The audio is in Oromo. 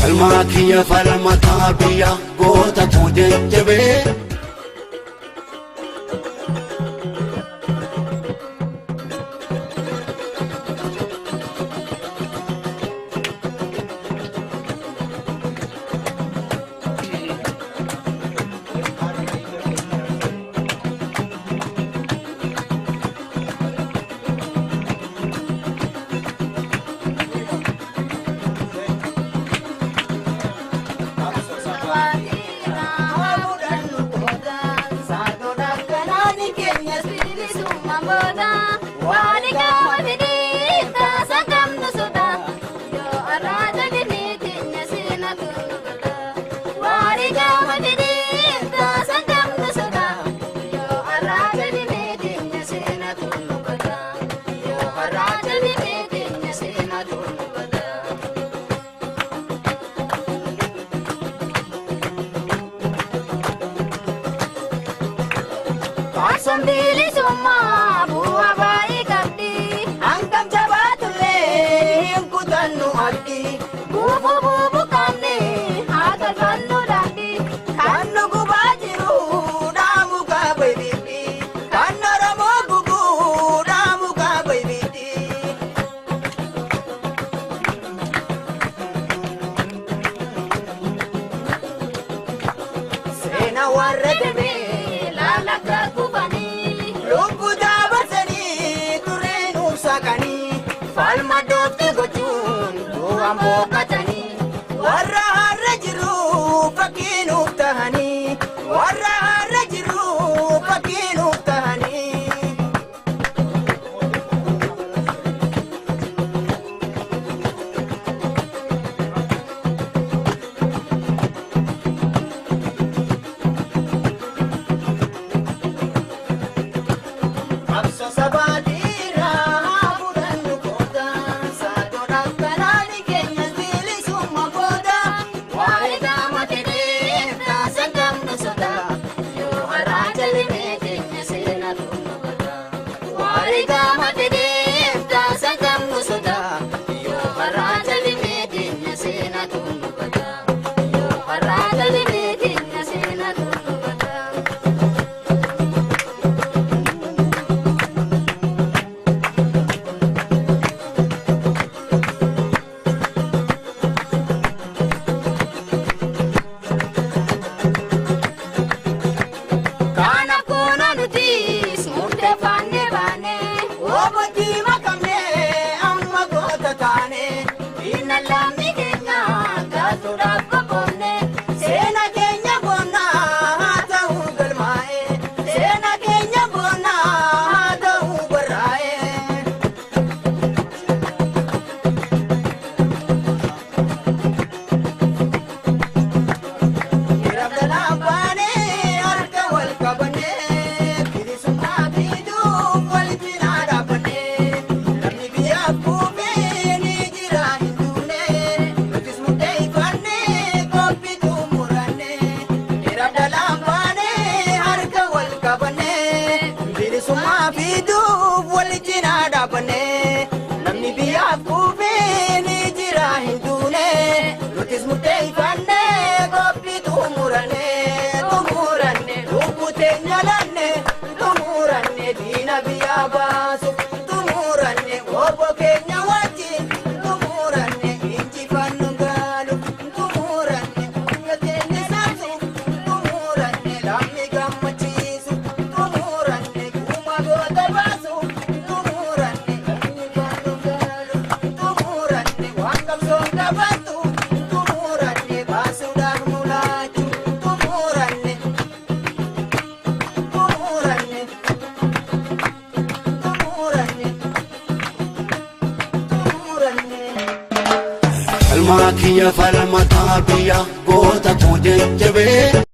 Almaakiyya falmataa biyya gootatu jajjabee. Somebili summa bu'a baay'ee qabdi hangam jabaatullee hin kutannu abdi buufu qabne haa galfannu daandi kan nu gubaa jiru dhaamu qaba ibiddi kan Oromoo gubu dhaamu qaba ibiddi. Seena warra damee laalakka kubani lubbuudha barsanii tureen ubsakanii falma doofte gochuun du'aan boqotanii warra har'a jiru fakkiin uf tahanii warra har'a jiru fakkiin uf tahanii. Namni biyyaaf kuufee ni jira hin duune nutis murteeffannee qophii xumuranne lubbuu teenya laanne xumuranne diina biyyaa baasu xumuranne obbo keenya wajjin xumuranne injifannu gaalu xumuranne humna teenya saamsu xumuranne lammii gammachiisu xumuranne guuma goota baasu. Almaakiyya falmataa biyya gootatu jajjabee.